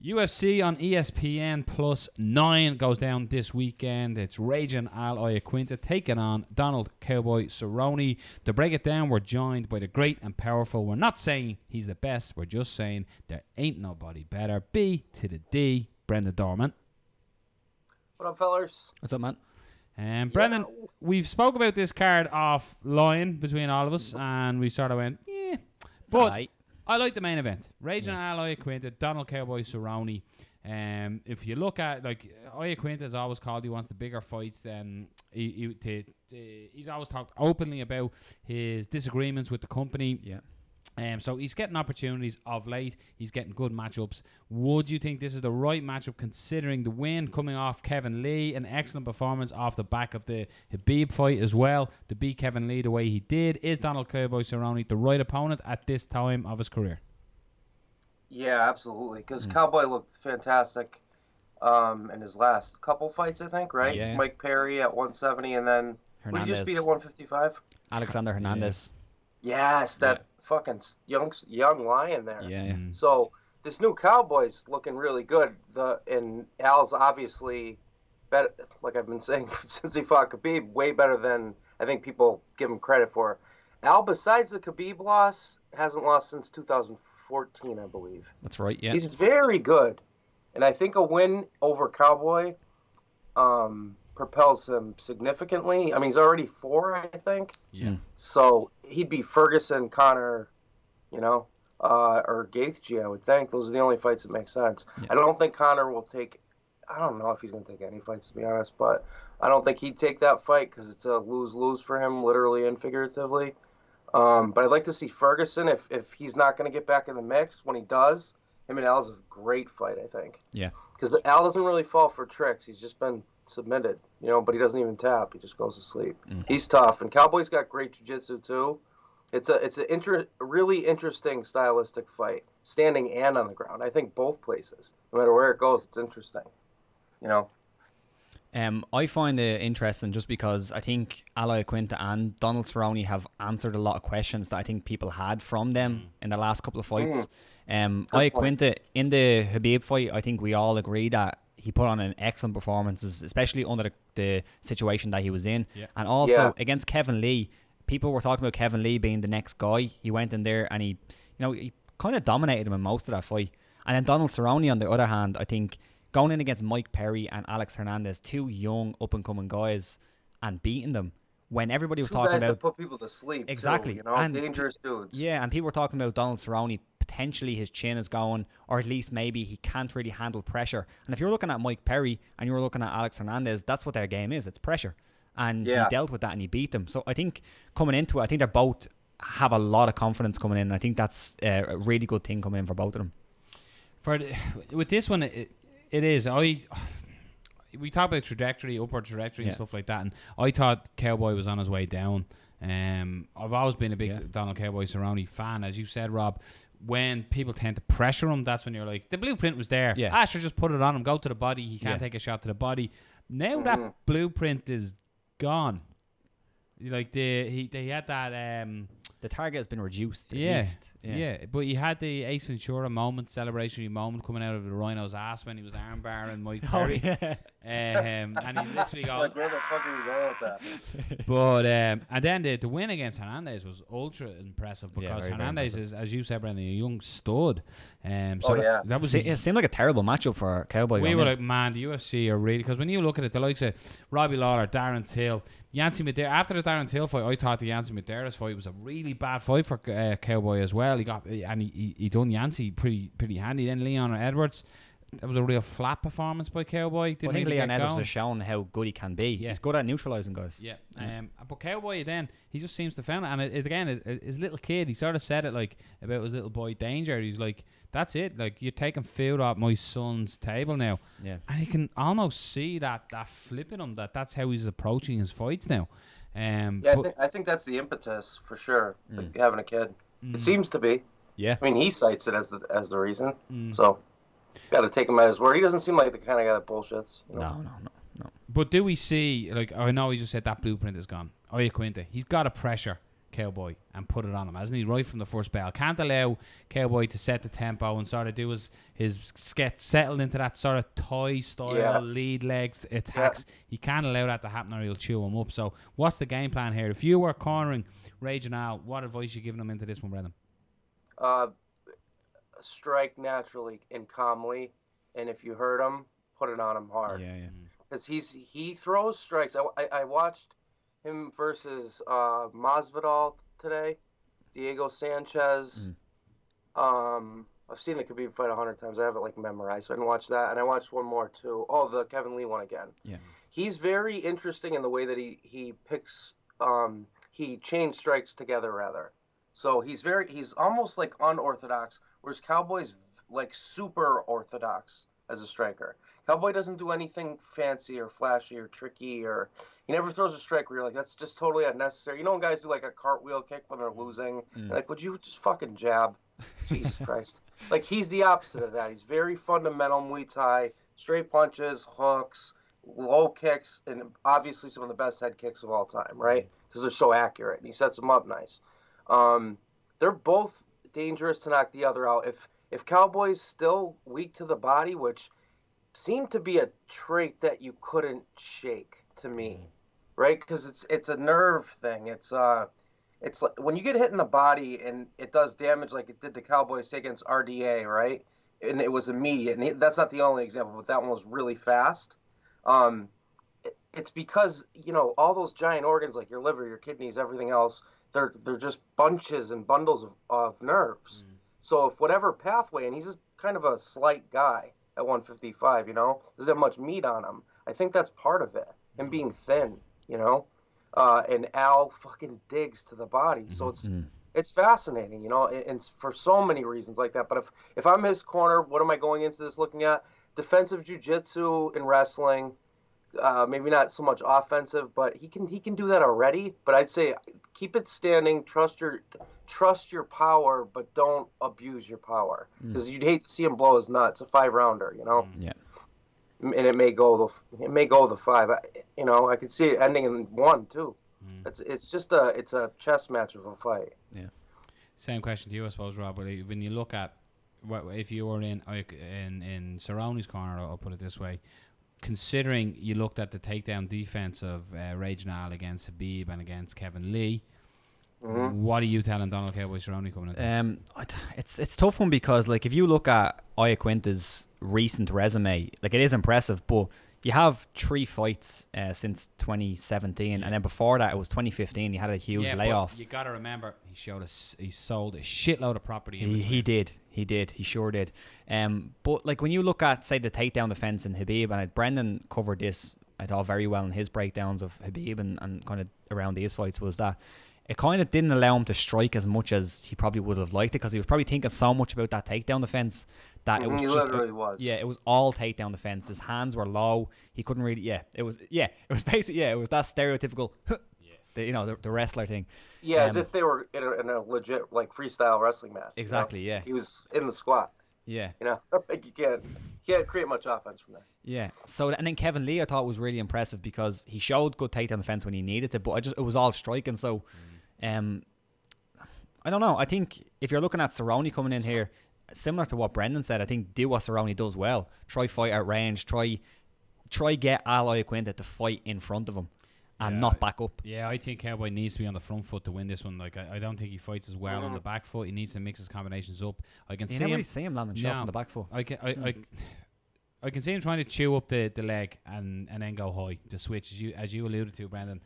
UFC on ESPN Plus 9 goes down this weekend. It's Raging Al Iaquinta taking on Donald Cowboy Cerrone. To break it down, we're joined by the great and powerful. We're not saying he's the best. We're just saying there ain't nobody better. B to the D, Brendan Dorman. What up, fellas? What's up, man? Brendan, we've spoke about this card offline between all of us, and we sort of went, yeah. But right. I like the main event. Raging Al Iaquinta, Donald Cowboy Cerrone. If you look at, like, Iaquinta is always called, he wants the bigger fights. Then he's always talked openly about his disagreements with the company. Yeah. So he's getting opportunities of late. He's getting good matchups. Would you think this is the right matchup considering the win coming off Kevin Lee, an excellent performance off the back of the Khabib fight as well, to beat Kevin Lee the way he did? Is Donald Cowboy Cerrone the right opponent at this time of his career? Yeah, absolutely. Because Cowboy looked fantastic in his last couple fights, I think, right? Yeah. Mike Perry at 170, and then what did he just beat at 155? Alexander Hernandez. Yes, that fucking young lion there. Yeah. So this new Cowboy's looking really good. And Al's obviously better, like I've been saying since he fought Khabib, way better than I think people give him credit for. Al, besides the Khabib loss, hasn't lost since 2014, I believe. That's right. Yeah. He's very good, and I think a win over Cowboy propels him significantly. I mean, he's already 4, I think. Yeah. So he'd be Ferguson, Connor, or Gaethje, I would think. Those are the only fights that make sense. Yeah. I don't think Connor will take. I don't know if he's going to take any fights, to be honest, but I don't think he'd take that fight because it's a lose-lose for him, literally and figuratively. But I'd like to see Ferguson if he's not going to get back in the mix. When he does, him and Al's a great fight, I think. Yeah. Because Al doesn't really fall for tricks. He's just been submitted, but he doesn't even tap. He just goes to sleep. He's tough, and Cowboy's got great jiu-jitsu too. It's a really interesting stylistic fight, standing and on the ground. I think both places, no matter where it goes, it's interesting. I find it interesting just because I think Al Iaquinta and Donald Cerrone have answered a lot of questions that I think people had from them in the last couple of fights. Iaquinta, in the Khabib fight, I think we all agree that he put on an excellent performance, especially under the situation that he was in. Yeah. And also against Kevin Lee, people were talking about Kevin Lee being the next guy. He went in there and he kind of dominated him in most of that fight. And then Donald Cerrone, on the other hand, I think going in against Mike Perry and Alex Hernandez, 2 young up-and-coming guys, and beating them when everybody was talking about put people to sleep. Exactly. Too, and dangerous dudes. Yeah, and people were talking about Donald Cerrone, potentially his chin is going, or at least maybe he can't really handle pressure. And if you're looking at Mike Perry and you're looking at Alex Hernandez, that's what their game is. It's pressure. And he dealt with that and he beat them. So I think coming into it, I think they both have a lot of confidence coming in. And I think that's a really good thing coming in for both of them. With this one, it is. We talk about trajectory, upward trajectory and stuff like that, and I thought Cowboy was on his way down. I've always been a big Donald Cowboy Cerrone fan, as you said, Rob. When people tend to pressure him, that's when you're like, the blueprint was there. Yeah. Asher just put it on him, go to the body. He can't take a shot to the body. Now that blueprint is gone. Like they had that. The target has been reduced. At yeah, least. Yeah. But you had the Ace Ventura moment, celebratory moment coming out of the Rhino's ass when he was armbarring Mike Perry. And he literally got. Like, where the fuck are you going with that? But and then the win against Hernandez was ultra impressive because very, Hernandez is, as you said, Brendan, a young stud. That was. It seemed like a terrible matchup for Cowboy. We were like, man, the UFC are really, because when you look at it, the likes of Robbie Lawler, Darren Till, Yancy Medeiros. After the Darren Till fight, I thought the Yancy Medeiros fight was a really bad fight for Cowboy as well. He got he done Yancy pretty handy. Then Leon Edwards. That was a real flat performance by Cowboy. I think Leon Edwards has shown how good he can be. He's good at neutralising guys. Yeah. But Cowboy, then, he just seems to found it. And again, his little kid, he sort of said it like about his little boy Danger. He's like, that's it. Like, you're taking food off my son's table now. Yeah. And you can almost see that flipping him, that's how he's approaching his fights now. I think that's the impetus for sure. Like having a kid. It seems to be. Yeah. I mean, he cites it as the reason. So. Got to take him at his word. He doesn't seem like the kind of guy that bullshits. No. But do we see, like, I know he just said that blueprint is gone. Iaquinta, he's got a pressure. Cowboy and put it on him, hasn't he? Right from the first bell. Can't allow Cowboy to set the tempo and sort of do his get settled into that sort of Thai style lead leg attacks. He can't allow that to happen or he'll chew him up. So what's the game plan here? If you were cornering Raging Al, what advice are you giving him into this one, Brendan? Strike naturally and calmly, and if you hurt him, put it on him hard. Because he throws strikes. I watched him versus Masvidal today, Diego Sanchez. I've seen the Khabib fight 100 times. I have it like memorized, so I didn't watch that. And I watched one more too. Oh, the Kevin Lee one again. He's very interesting in the way that he picks. He chains strikes together rather. So he's almost like unorthodox, whereas Cowboy's like super orthodox as a striker. Cowboy doesn't do anything fancy or flashy or tricky, or he never throws a strike where you're like, that's just totally unnecessary. You know when guys do like a cartwheel kick when they're losing? Like, would you just fucking jab? Jesus Christ. Like, he's the opposite of that. He's very fundamental Muay Thai, straight punches, hooks, low kicks, and obviously some of the best head kicks of all time, right? Because they're so accurate, and he sets them up nice. They're both dangerous to knock the other out. If Cowboy's still weak to the body, which seemed to be a trait that you couldn't shake to me, right? Because it's a nerve thing. It's like when you get hit in the body and it does damage like it did to Cowboys against RDA, right? And it was immediate. And that's not the only example, but that one was really fast. It's because, you know, all those giant organs like your liver, your kidneys, everything else, they're just bunches and bundles of nerves. So if whatever pathway, and he's just kind of a slight guy at 155, you know, doesn't have much meat on him. I think that's part of it, him being thin, you know, and Al fucking digs to the body. So it's fascinating, you know, and for so many reasons like that. But if I'm his corner, what am I going into this looking at? Defensive jiu-jitsu and wrestling, maybe not so much offensive, but he can do that already. But I'd say keep it standing, trust your power, but don't abuse your power, because you'd hate to see him blow his nuts. A 5-rounder, you know. And it may go the 5. You know, I could see it ending in 1 too. It's just a chess match of a fight. Same question to you, I suppose, Rob. When you look at if you were in Cerrone's corner, I'll put it this way. Considering you looked at the takedown defense of Raging Al against Khabib and against Kevin Lee, what are you telling Donald Cowboy Cerrone coming in? It's tough one, because like if you look at Iaquinta's recent resume, like it is impressive, but you have 3 fights since 2017, and then before that it was 2015. He had a huge layoff. But you got to remember, he sold a shitload of property. He did. He sure did. But like when you look at, say, the takedown defense in Khabib, and Brendan covered this, I thought, very well in his breakdowns of Khabib and kind of around these fights, was that it kind of didn't allow him to strike as much as he probably would have liked it, because he was probably thinking so much about that takedown defense that it was it was all takedown defense. His hands were low. He couldn't really. It was basically it was that stereotypical. The wrestler thing. As if they were in a legit like freestyle wrestling match. Exactly. You know? He was in the squat. You know, like you can't create much offense from that. So, and then Kevin Lee I thought was really impressive, because he showed good takedown defense when he needed to, but it was all striking. So, I don't know. I think if you're looking at Cerrone coming in here, similar to what Brendan said, I think do what Cerrone does well. Try fight out range. Try get Al Iaquinta to fight in front of him and not back up. I think Cowboy needs to be on the front foot to win this one. Like I don't think he fights as well on the back foot. He needs to mix his combinations up. I can see him landing shots on the back foot. I can see him trying to chew up the leg and then go high. The switch, as you alluded to, Brendan.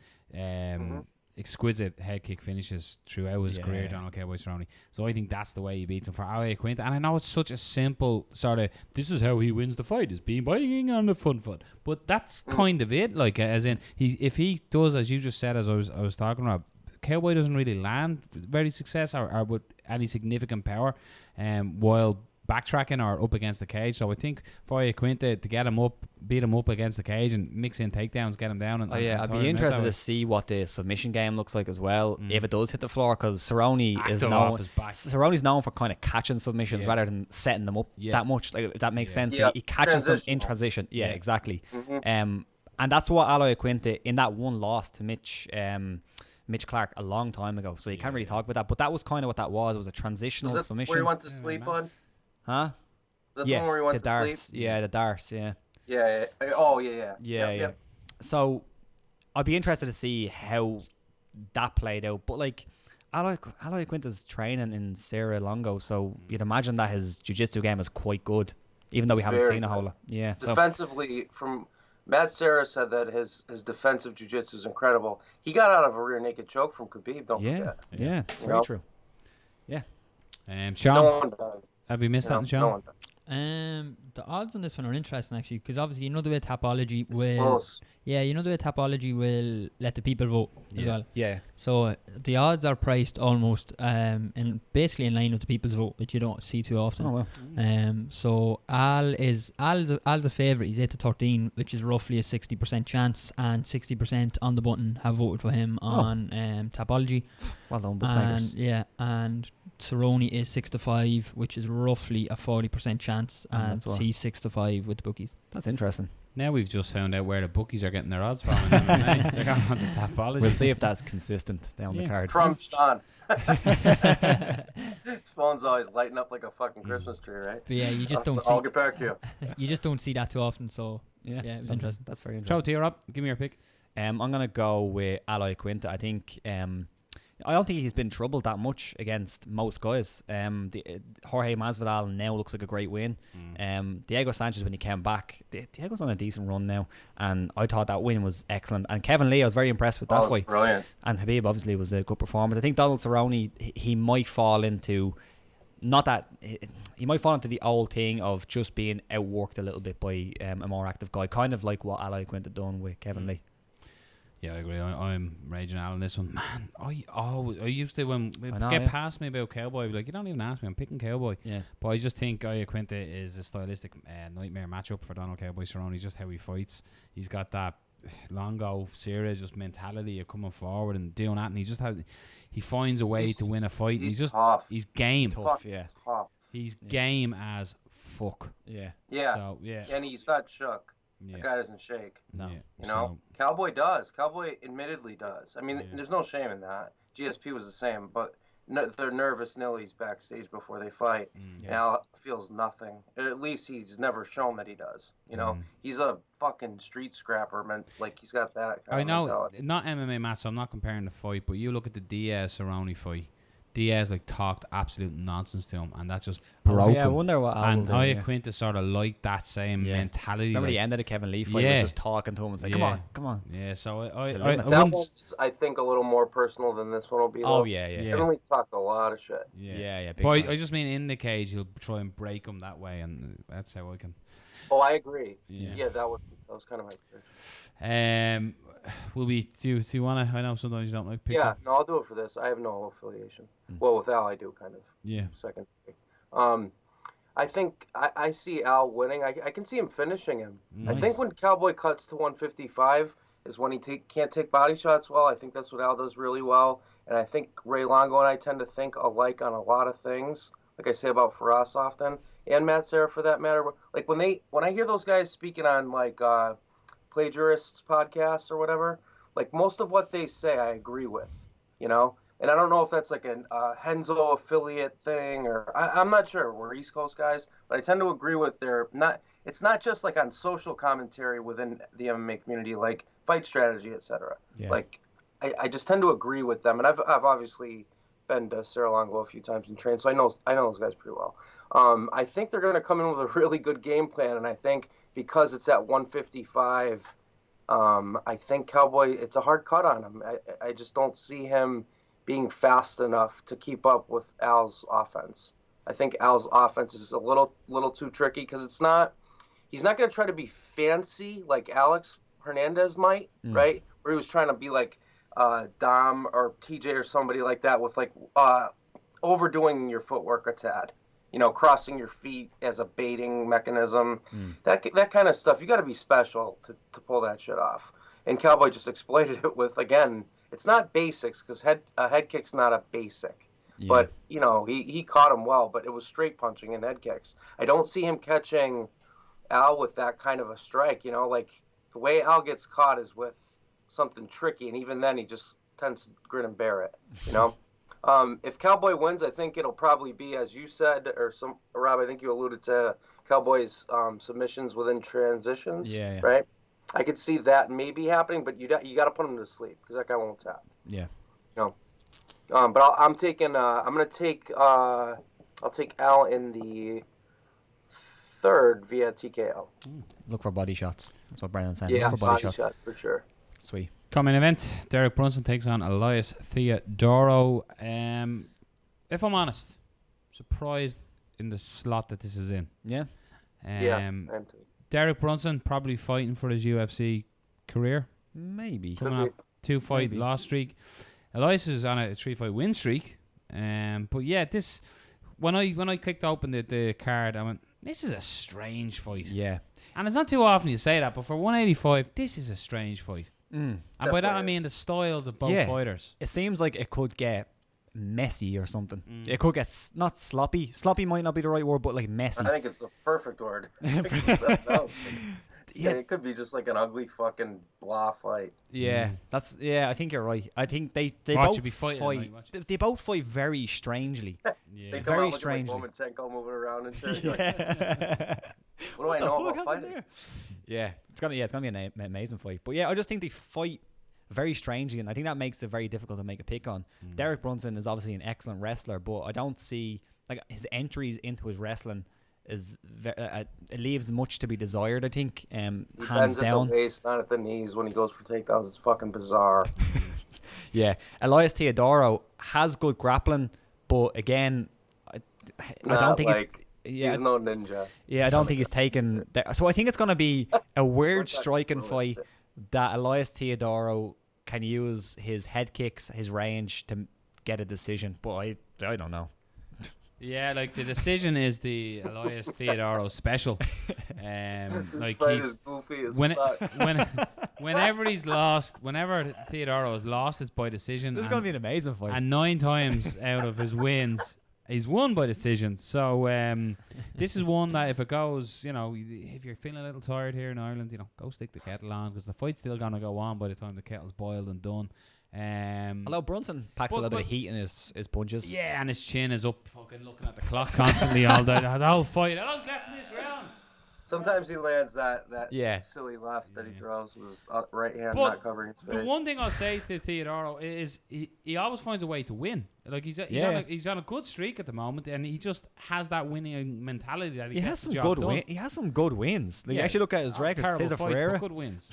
Exquisite head kick finishes throughout his career, Donald Cowboy Cerrone. So I think that's the way he beats him for Iaquinta. And I know it's such a simple sort of, this is how he wins the fight, is being on the front foot. But that's kind of it. Like, as in, if he does, as you just said, as I was talking about, Cowboy doesn't really land very success or with any significant power, while backtracking or up against the cage. So I think for Iaquinta to get him up, beat him up against the cage and mix in takedowns, get him down. I'd be interested to see what the submission game looks like as well, if it does hit the floor, because Cerrone's known for kind of catching submissions rather than setting them up that much. Like, if that makes sense, he catches them in transition. Exactly. And that's what Al Iaquinta in that one loss to Mitch Mitch Clark a long time ago, so you can't really talk about that. But that was kind of what that was. It was a transitional submission. Where he went to sleep on? Huh? That's the one where he went the to darts. sleep? Yeah, the darts, yeah. Yeah. Oh, yeah. Yeah. So I'd be interested to see how that played out. But like, Iaquinta's training in Sierra Longo, so you'd imagine that his jiu-jitsu game is quite good, even though we haven't seen a whole lot. Yeah. Defensively, from Matt Serra said that his defensive jiu-jitsu is incredible. He got out of a rear naked choke from Khabib, don't forget. Yeah, it's very true. Yeah. Sean, no one does. Have we missed something, Sean? No one does. The odds on this one are interesting actually, because obviously the way Tapology will close. the way Tapology will let the people vote as well. Yeah. So the odds are priced almost in basically in line with the people's vote, which you don't see too often. Oh well. So Al's a favourite. He's 8-13, which is roughly a 60% chance, and 60% on the button have voted for him on Tapology. Well done, bookmakers. And Cerrone is 6-5, which is roughly a 40% chance, and he's 6-5 with the bookies. That's interesting. Now we've just found out where the bookies are getting their odds from. They're going on to Tapology. We'll see if that's consistent down the card. From Sean. His phone's always lighting up like a fucking Christmas tree, right? But yeah, you just don't. I'll get back to you. You just don't see that too often. So yeah, it was interesting. That's very Show interesting. it to you, Rob. Give me your pick. I'm gonna go with Iaquinta. I think. I don't think he's been troubled that much against most guys. Jorge Masvidal now looks like a great win. Diego Sanchez, when he came back, Diego's on a decent run now, and I thought that win was excellent. And Kevin Lee, I was very impressed with that fight. Brilliant. And Khabib obviously was a good performance. I think Donald Cerrone, he might fall into he might fall into the old thing of just being outworked a little bit by a more active guy, kind of like what Iaquinta done with Kevin Lee. Yeah, I agree. I'm raging out on this one. Man, I used to, when past me about Cowboy, I'd be like, you don't even ask me, I'm picking Cowboy. Yeah. But I just think Iaquinta is a stylistic nightmare matchup for Donald Cowboy Cerrone. Just how he fights. He's got that Longo series just mentality of coming forward and doing that, and he finds a way to win a fight. He's just tough. He's game. Tough, yeah. Tough. He's game as fuck. Yeah. Yeah. So, yeah. And he's not shook. Yeah. That guy doesn't shake. No. Yeah. You know, Cowboy does. Cowboy admittedly does. I mean, there's no shame in that. GSP was the same, but they're nervous nillies backstage before they fight. Al feels nothing. At least he's never shown that he does. You know, he's a fucking street scrapper, man. Like, he's got that kind of mentality. Not MMA match, so I'm not comparing the fight, but you look at the Diaz-Cerrone fight. Diaz talked absolute nonsense to him, and that just broke him. I wonder what Al will do. Iaquinta sort of liked that same mentality. Remember the end of the Kevin Lee fight? He was just talking to him and saying, come on. Yeah, so that one's, I think, a little more personal than this one will be. Oh, yeah. Kevin Lee talked a lot of shit. Yeah. But I just mean in the cage, he'll try and break him that way, and that's how I can. Oh, I agree. Yeah, that was kind of my prediction. Will we do you want to? I know sometimes you don't like picking. Yeah, no, I'll do it for this. I have no affiliation. Well, with Al, I do kind of. Yeah. Second. I think I see Al winning. I can see him finishing him. Nice. I think when Cowboy cuts to 155 is when he can't take body shots well. I think that's what Al does really well. And I think Ray Longo and I tend to think alike on a lot of things. Like I say about Faraz often, and Matt Serra for that matter. Like when I hear those guys speaking on like plagiarists podcasts or whatever, like most of what they say I agree with, you know. And I don't know if that's like a Henzo affiliate thing or I'm not sure. We're East Coast guys, but I tend to agree with their not. It's not just like on social commentary within the MMA community, like fight strategy, etc. Yeah. Like I just tend to agree with them, and I've obviously been to Sierra Longo a few times and trained, so I know those guys pretty well. I think they're going to come in with a really good game plan, and I think because it's at 155, I think Cowboy, it's a hard cut on him. I just don't see him being fast enough to keep up with Al's offense. I think Al's offense is a little too tricky because he's not going to try to be fancy like Alex Hernandez might, right? Where he was trying to be like Dom or TJ or somebody like that with like overdoing your footwork a tad, you know, crossing your feet as a baiting mechanism, that kind of stuff. You got to be special to pull that shit off. And Cowboy just exploited it with, again, it's not basics because a head kick's not a basic. Yeah. But, you know, he caught him well, but it was straight punching and head kicks. I don't see him catching Al with that kind of a strike, you know, like the way Al gets caught is with something tricky, and even then he just tends to grin and bear it. If Cowboy wins, I think it'll probably be, as you said, or Rob, I think you alluded to Cowboy's submissions within transitions. Yeah. Right. I could see that maybe happening, but you got to put him to sleep because that guy won't tap. Yeah. But I'm taking. I'll take Al in the third via TKO. Look for body shots. That's what Brandon's saying. Yeah, Look for body shots. shot for sure. Sweet. Coming event, Derek Brunson takes on Elias Theodorou. If I'm honest, surprised in the slot that this is in. Yeah. Derek Brunson probably fighting for his UFC career. Maybe. Coming off 2-fight loss streak. Elias is on a 3-fight win streak. But yeah, this when I clicked open the card, I went, this is a strange fight. Yeah. And it's not too often you say that, but for 185, this is a strange fight. Mm. And by that I mean the styles of both fighters. It seems like it could get messy or something. It could get not sloppy. Sloppy might not be the right word, but like messy. I think it's the perfect word. It could be just like an ugly fucking blah fight. Yeah, I think you're right. I think they Watch both fight. They both fight very strangely. They come very out strangely. Like Lomachenko moving around and shit. Yeah. What do I know about fighting? Yeah, it's gonna be an amazing fight. But yeah, I just think they fight very strangely, and I think that makes it very difficult to make a pick on. Derek Brunson is obviously an excellent wrestler, but I don't see his entries into his wrestling is it leaves much to be desired. I think he hands bends down. at the waist, not at the knees when he goes for takedowns. It's fucking bizarre. Yeah, Elias Theodorou has good grappling, but again, I don't think he's no ninja. Yeah, I don't think he's taken that. So I think it's going to be a weird striking fight that Elias Theodorou can use his head kicks, his range to get a decision. But I don't know. Yeah, like the decision is the Elias Theodorou special. Like he's goofy as whenever he's lost, whenever Theodorou has lost, it's by decision. This is going to be an amazing fight. And 9 times out of his wins, he's won by decision. So this is one that if it goes, if you're feeling a little tired here in Ireland, go stick the kettle on because the fight's still going to go on by the time the kettle's boiled and done. Although Brunson packs a little bit of heat in his punches. Yeah, and his chin is up fucking looking at the clock constantly all day. The whole fight. How long's left in this round? Sometimes he lands that silly left that he throws with his right hand not covering his face. The one thing I'll say to Theodorou is he always finds a way to win. Like he's on a good streak at the moment, and he just has that winning mentality that he has some good wins. He has some good wins. Like, you actually look at his record. Cesar Ferreira. Good wins.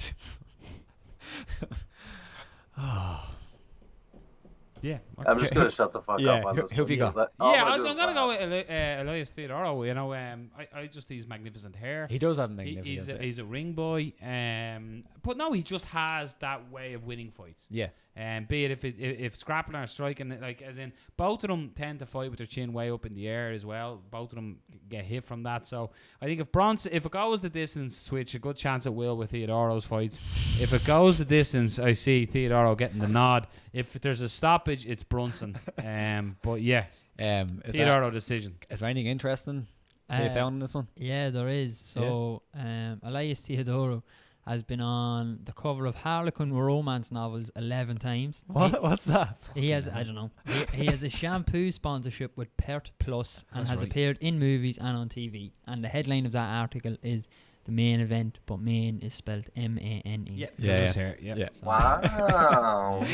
Yeah, I'm just gonna shut the fuck up on this. Who have you got? I'm gonna go with Elias Theodorou. I just his magnificent hair. He does have magnificent hair. He's a ring boy. But no, he just has that way of winning fights. Yeah. Be it if it's grappling or striking, like as in both of them tend to fight with their chin way up in the air as well. Both of them get hit from that. So I think if it goes the distance, switch a good chance it will with Theodorou's fights. If it goes the distance, I see Theodorou getting the nod. If there's a stoppage, it's Brunson. But yeah, Theodorou decision. Is there anything interesting you found in this one? Yeah, there is. So Elias Theodorou has been on the cover of Harlequin romance novels 11 times. What's that? He has, I don't know. He has a shampoo sponsorship with Pert Plus and has appeared in movies and on TV. And the headline of that article is the main event, but main is spelled M-A-N-E. Yeah. Wow.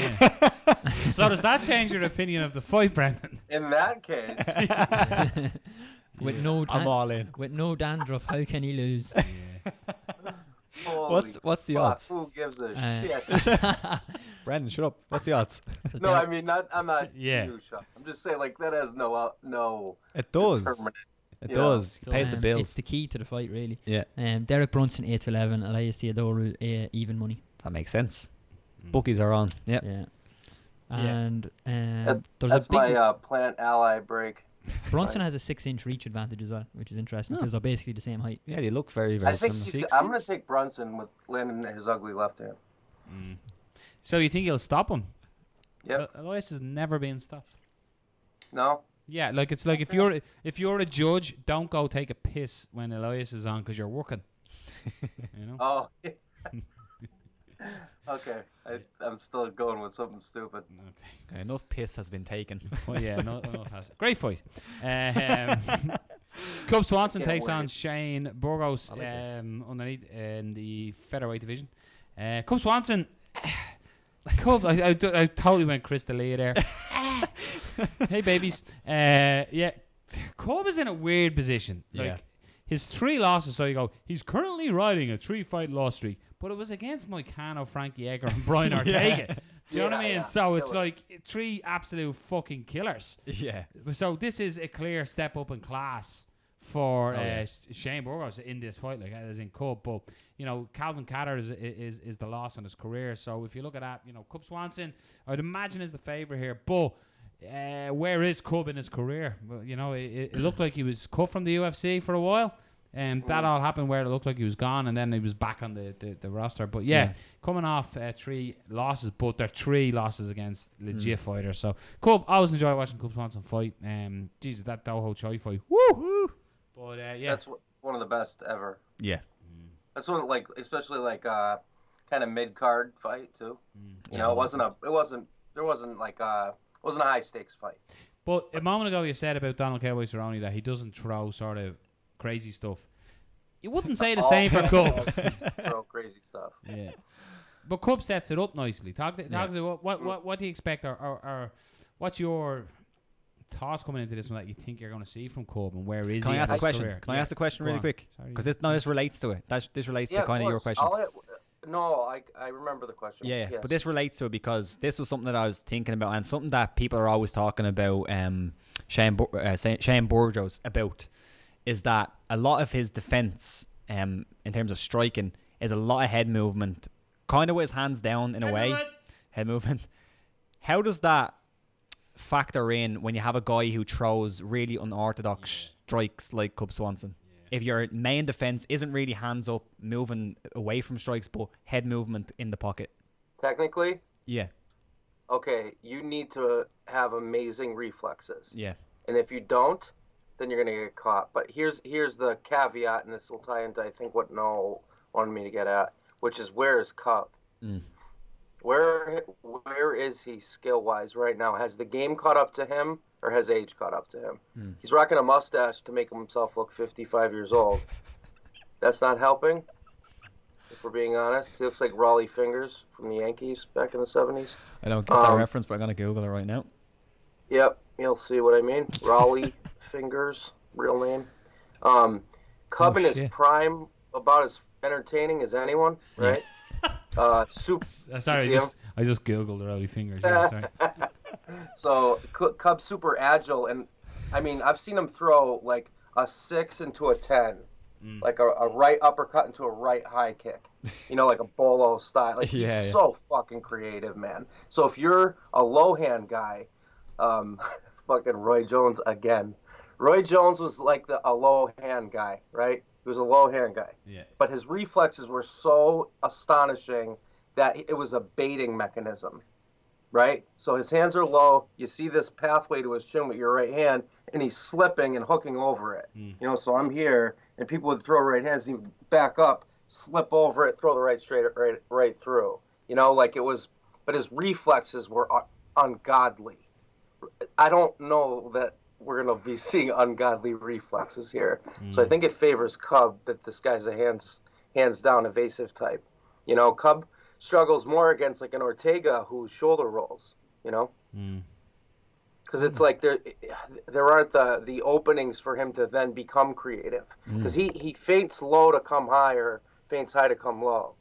So does that change your opinion of the fight, Brendan? In that case. I'm all in. With no dandruff, how can he lose? What's the odds? Who gives a shit? Brandon, shut up. What's the odds? No, I mean I'm not you shut. I'm just saying like that has no. It does. It does. It pays the bills. It's the key to the fight, really. Yeah. Derek Brunson 8-11, Elias Theodorou even money. That makes sense. Bookies are on. Yeah. And that's my plant ally break. Brunson has a 6-inch reach advantage as well, which is interesting because they're basically the same height. Yeah, they look very, very similar. I'm going to take Brunson with landing his ugly left hand. So you think he'll stop him? Yep. Elias has never been stopped. No. Yeah, like it's like if you're a judge, don't go take a piss when Elias is on because you're working. Oh. Okay, I'm still going with something stupid. Okay, enough piss has been taken. Well, yeah, no has. Great fight. Cub Swanson takes on Shane Burgos underneath in the featherweight division. Cub Swanson, Cub, I totally went Chris D'Elia there. Hey babies, yeah, Cub is in a weird position. Like his 3 losses, so you go, he's currently riding a 3-fight loss streak, but it was against Moicano, Frankie Edgar, and Brian Ortega. Do you know what I mean? So it's like 3 absolute fucking killers. Yeah. So this is a clear step up in class for Shane Burgos in this fight, like as in Cub. But Calvin Catter is the loss in his career. So if you look at that, Cub Swanson, I'd imagine is the favourite here. But where is Cub in his career? Well, it looked like he was cut from the UFC for a while. That all happened where it looked like he was gone, and then he was back on the roster. But coming off 3 losses, but they're 3 losses against legit fighters. So Cub, I always enjoy watching Cub Swanson fight. Jesus, that Doho Choi fight, woo! But that's one of the best ever. Yeah, that's one especially kind of mid card fight too. It wasn't a high stakes fight. But a moment ago you said about Donald Cowboy Cerrone that he doesn't throw sort of crazy stuff. You wouldn't say the same for Cub. Throw crazy stuff. Yeah, but Cub sets it up nicely. Talk to what do you expect, or what's your thoughts coming into this one that you think you're going to see from Cub, and where is Can he? I ask a question? Career? Can I ask a question really quick? Because this relates to it. This relates to kind of your question. I remember the question. Yeah, yes. But this relates to it because this was something that I was thinking about, and something that people are always talking about. Shane Burgos about is that a lot of his defense, in terms of striking, is a lot of head movement, kind of with his hands down in a way. Head movement. How does that factor in when you have a guy who throws really unorthodox strikes like Cub Swanson? If your main defense isn't really hands up, moving away from strikes, but head movement in the pocket. Technically? Yeah. Okay, you need to have amazing reflexes. Yeah. And if you don't, then you're going to get caught. But here's the caveat, and this will tie into, I think, what Noel wanted me to get at, which is where is Cub? Where is he skill-wise right now? Has the game caught up to him, or has age caught up to him? He's rocking a mustache to make himself look 55 years old. That's not helping, if we're being honest. He looks like Raleigh Fingers from the Yankees back in the 70s. I don't get that reference, but I'm going to Google it right now. Yep, you'll see what I mean. Raleigh Fingers, real name. Cub in his prime, about as entertaining as anyone, right? Sorry, I just Googled the Raleigh Fingers. Yeah, sorry. So Cub's super agile, and I mean, I've seen him throw like a 6 into a 10, like a right uppercut into a right high kick, like a bolo style. Like he's so fucking creative, man. So if you're a low hand guy, fucking Roy Jones again. Roy Jones was like a low hand guy, right? He was a low hand guy. Yeah. But his reflexes were so astonishing that it was a baiting mechanism, right? So his hands are low. You see this pathway to his chin with your right hand, and he's slipping and hooking over it. So I'm here, and people would throw right hands, and he would back up, slip over it, throw the right straight right through. Like it was, but his reflexes were ungodly. I don't know that we're going to be seeing ungodly reflexes here. So I think it favors Cub that this guy's a hands down evasive type. Cub struggles more against like an Ortega who shoulder rolls, because it's like there aren't the openings for him to then become creative, because he feints low to come high or feints high to come low.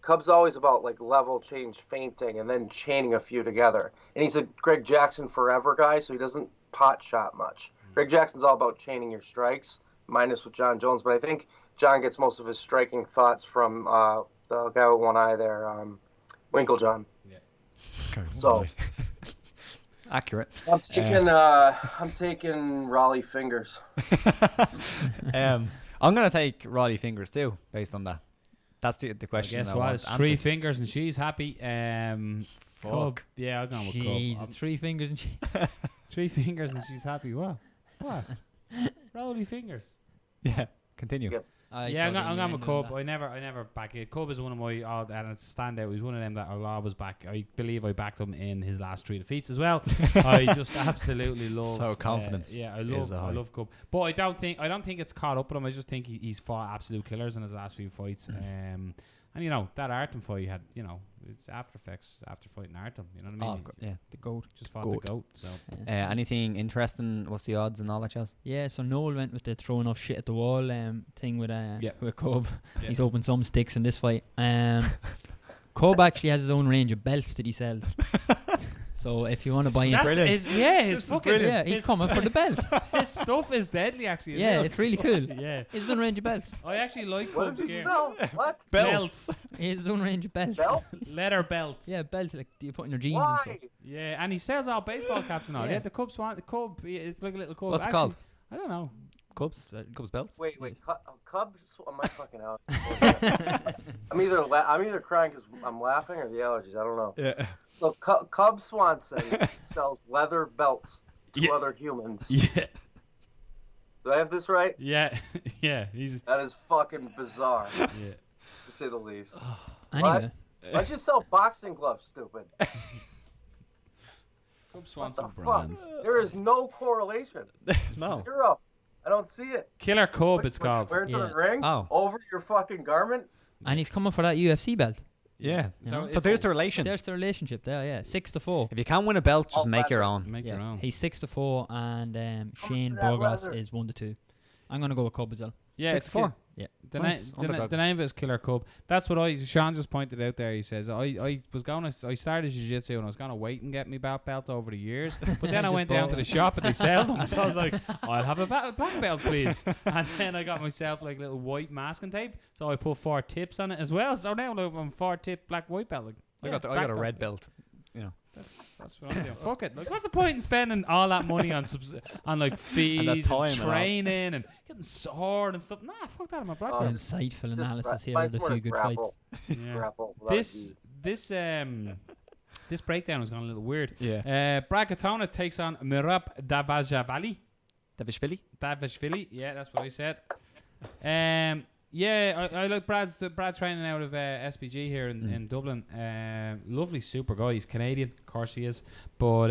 Cub's always about like level change feinting and then chaining a few together. And he's a Greg Jackson forever guy, so he doesn't pot shot much. Greg Jackson's all about chaining your strikes, minus with John Jones, but I think John gets most of his striking thoughts from the guy with one eye there, Winklejohn. Yeah. So accurate. I'm taking Raleigh Fingers. I'm gonna take Raleigh Fingers too, based on that. That's the question. Guess what? It's 3 fingers and she's happy. Cub. Yeah, I'll go with Cub. Jeez, it's 3 fingers and she. 3 fingers and she's happy. What? Raleigh Fingers. Yeah. Continue. Yep. Yeah, I'm going with Cub. I never back it. Cub is one of my and it's a standout. He's one of them that I'll always back. I believe I backed him in his last 3 defeats as well. I just absolutely love. So confidence. I love Cub, but I don't think it's caught up with him. I just think he's fought absolute killers in his last few fights. And that Artem fight had, it's after effects after fighting Artem. You know what I mean? Oh, yeah, the GOAT. Just fought the GOAT. So anything interesting? What's the odds and all that jazz? Yeah, so Noel went with the throw enough shit at the wall thing with Cub. Yeah. He's opened some sticks in this fight. Cub actually has his own range of belts that he sells. So if you want to buy into his fucking he's coming for the belt. His stuff is deadly, actually. Yeah, it's really cool. Yeah, he's own range of belts. I actually like What Cub's does he gear. sell? What? Belts. His own range of belts. Belt? Leather belts. Yeah, belts like you put in your jeans Why? and stuff. Yeah, and he sells all baseball caps and all. Yeah. Yeah, the Cub. It's like a little Cub. What's it Actually, called? I don't know. Cubs belts. Wait. Cubs? Am I fucking out? I'm either crying because I'm laughing or the allergies. I don't know. Yeah. So Cub Swanson sells leather belts to other humans. Yeah. Do I have this right? Yeah. Yeah. That is fucking bizarre, Yeah. to say the least. Anyway, Why'd you sell boxing gloves, stupid? Cub What Swanson the brands. fuck? There is no correlation. No. Zero. I don't see it. Killer Cub, it's called. Wear it to Yeah. the ring over your fucking garment. and he's coming for that UFC belt. Yeah. So So there's the relation. There's the relationship there. Yeah, 6-4. If you can't win a belt, just make your own. Make your own. He's 6-4, and Shane that Burgos leather. is 1-2. I'm gonna go with Cub as well. Yeah, 6-4. Yeah. The, Nice. Underdog. the name of it is Killer Cub. That's what Sean just pointed out there. He says I started jiu-jitsu and I was gonna wait and get me belt over the years, but then I Just went down bought to the shop and they sell them. So I was like, I'll have a black belt, please. And then I got myself like little white masking tape, so I put 4 tips on it as well. So now I'm 4-tip black white belt. Like, I got a red belt. That's what I'm doing. Fuck it. Like, what's the point in spending all that money on like fees time and and all. training and getting sore and stuff? Nah, fuck that. I'm a black belt. Insightful Just analysis here find of a somewhere few to good fights. grapple. Yeah. Grapple without This breakdown was gone a little weird. Yeah. Brad Katona takes on Merab Dvalishvili. Dvalishvili. Yeah, that's what I said. Yeah, I like Brad training out of SPG here in Dublin. Lovely, super guy. He's Canadian, of course he is, but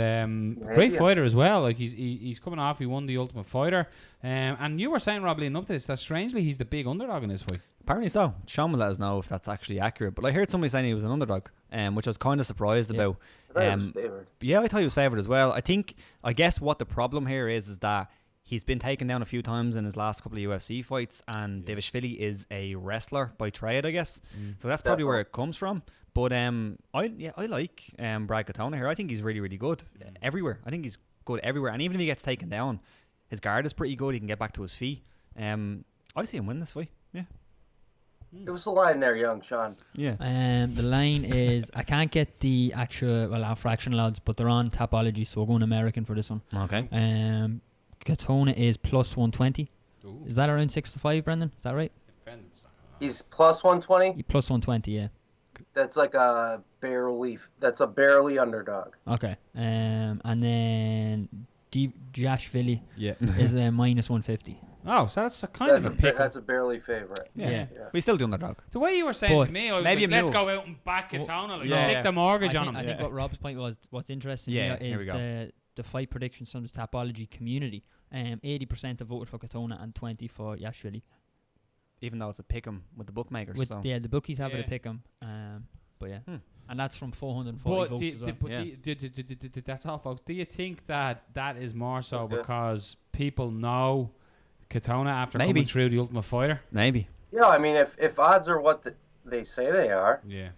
great fighter as well. Like he's coming off. He won the Ultimate Fighter, and you were saying, Rob, leading up to this, that strangely he's the big underdog in this fight. Apparently so. Sean will let us know if that's actually accurate. But I heard somebody saying he was an underdog, which I was kind of surprised about. Yeah, I thought he was favoured as well. I guess what the problem here is that he's been taken down a few times in his last couple of UFC fights, and Dvalishvili is a wrestler by trade, I guess. So that's probably where it comes from. But I like Brad Katona here. I think he's really, really good everywhere. I think he's good everywhere. And even if he gets taken down, his guard is pretty good. He can get back to his feet. I see him win this fight. Yeah. Give us a line there, young Sean. Yeah. The line is, I can't get the actual, our fractional odds, but they're on Tapology, so we're going American for this one. Okay. Katona is plus 120. Ooh. Is that around 6-5, Brendan? Is that right? He's plus 120. Plus 120, yeah. That's like a barely underdog. Okay. And then Dvalishvili Yeah. is minus 150. Oh, so that's kind of a pick. That's a barely favorite. Yeah. We still do underdog. The way you were saying But to me, I was maybe like, let's moved. go out and back Katona. Like, Yeah. stick the mortgage on him. I think what Rob's point was, what's interesting Yeah, here here is we go. the fight predictions from the Tapology community. 80% have voted for Katona and 20 for Dvalishvili. Even though it's a pick 'em with the bookmakers. The bookies have it Yeah. to pick 'em. But yeah. And that's from 440 But votes as well. that's all, folks. Do you think that is more so That's good. because people know Katona after Maybe. coming through the Ultimate Fighter? Maybe. Yeah, I mean, if odds are what they say they are, Yeah.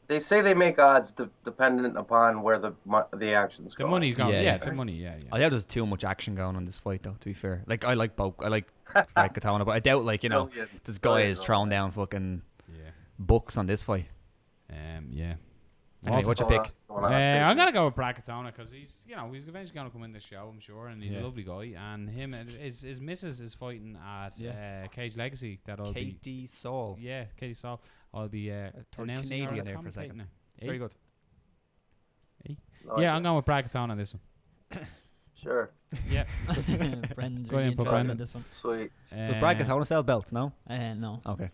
they say they make odds dependent upon where the action's The going. money's gone. Yeah, Yeah, yeah. the money. Yeah, I doubt there's too much action going on this fight, though, to be fair. Like, I like both. I like Brad Katona, but I doubt, like, Billions. this guy is Billions. throwing down fucking yeah. books on this fight. Yeah. Anyway, what's your pick? I'm gonna go with Brad Katona because he's eventually gonna come in the show, I'm sure, and he's a lovely guy. And his missus is fighting at Cage Legacy. That'll be Katie Saul. Yeah, Katie Saul. I'll be announcing Canadian her there for a commentating second. her. Very good. I'm going with Brad Katona on this one. Sure. Yeah. Brendan's Go really ahead and put interested in Brendan. this one. Sweet. Does Brad Katona sell belts? No. No. Okay.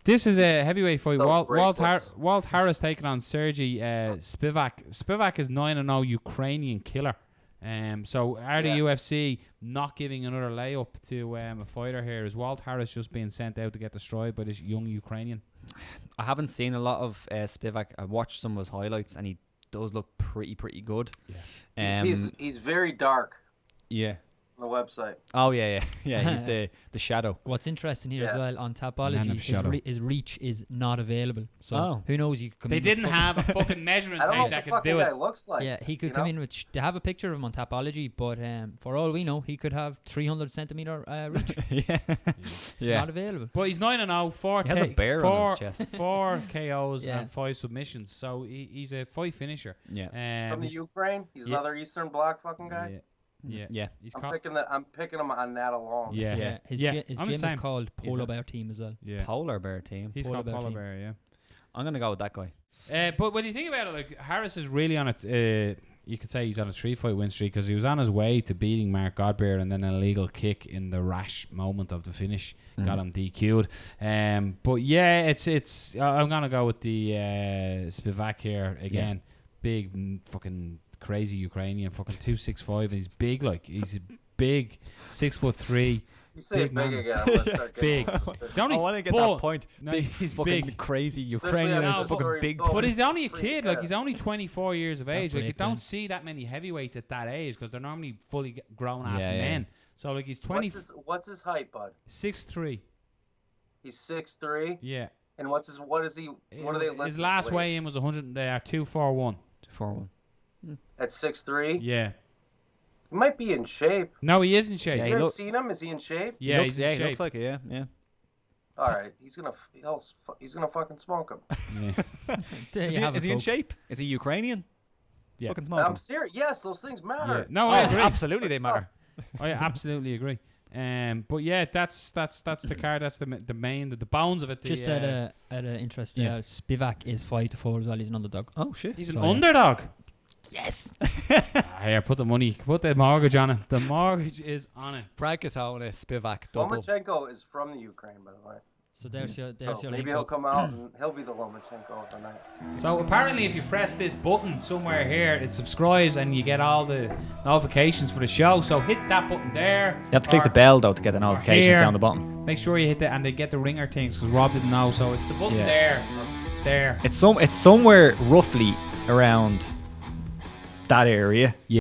This is a heavyweight fight. So Walt Harris taking on Sergey Spivak. Spivak is 9-0 Ukrainian killer. So are the UFC not giving another layup to a fighter here? Is Walt Harris just being sent out to get destroyed by this young Ukrainian? I haven't seen a lot of Spivak. I watched some of his highlights, and he does look pretty good. Yeah. He's very dark Yeah. on the website. Oh yeah. He's the shadow. What's interesting here as Yeah. well on Man Tapology, of shadow. his reach is not available. So who knows? You could come They in with didn't have a fucking measuring I don't know tape what that the could fucking do guy it. looks like. Yeah, he could you come know? in with. They have a picture of him on Tapology, but for all we know, he could have 300 centimeter reach. Yeah. Not available. But he's 9-0, four He has a bear on his chest. 4 KOs Yeah. and 5 submissions. So he's a fight finisher. Yeah. From the he's- Ukraine, he's another Eastern Bloc fucking guy. Yeah. He's I'm picking him on that alone. Yeah. His Yeah, his I'm gym the same. is called He's Polo a- Bear Team as well. Yeah. Polar bear team. He's Polar called Bear Polar team. Bear, yeah. I'm gonna go with that guy. But when you think about it, like Harris is really on a, you could say he's on a 3-fight win streak because he was on his way to beating Mark Godbeer, and then an illegal kick in the rash moment of the finish got him DQ'd. But yeah, it's I'm gonna go with the Spivak here again. Big fucking crazy Ukrainian, fucking 265. He's big, like he's big, 6'3". You say Big it big man. again. Let's start getting Big. more He's only I want to get but- that point. No, Big, he's fucking big. crazy Especially Ukrainian. on Is a the fucking story, big. so- But he's only a Pretty kid, good. like he's only 24 years of age. Like you break, don't man. see that many heavyweights at that age because they're normally fully grown ass Yeah, yeah. men. So like he's 20, What's his height, bud? 6'3". He's 6'3". Yeah. And what are they listed? His last weight? weigh-in was 241. 4-1. At 6'3". Yeah. He might be in shape. No, he is in shape. Yeah, You he guys look- seen him? Is he in shape? Yeah, he's in he shape. looks like it. Yeah. All right, he's gonna fucking smoke him. Yeah. There Is you have it, he in folks. shape? Is he Ukrainian? Yeah. Fucking smoke him. I'm serious. Yes, those things Yeah. matter. No, I Oh, agree. absolutely, they matter. I absolutely agree. But yeah, that's the card. That's the main, the bones of it. Just at an interest, Yeah. Spivak is 5-4 as well. He's an underdog. Oh shit. he's an So, yeah. underdog. Yes. Here, put the mortgage on it. The mortgage is on it. Brad Katona, Spivak, double. Lomachenko is from the Ukraine, by the way. So there's your So link maybe he'll up. come out and he'll be the Lomachenko of the night. So apparently, if you press this button somewhere here, it subscribes and you get all the notifications for the show. So hit that button there. You have to click the bell though to get the notifications here. down the bottom. Make sure you hit that, and they get the ringer things because Rob didn't know. So it's the button Yeah. there, or there. It's somewhere roughly around that area.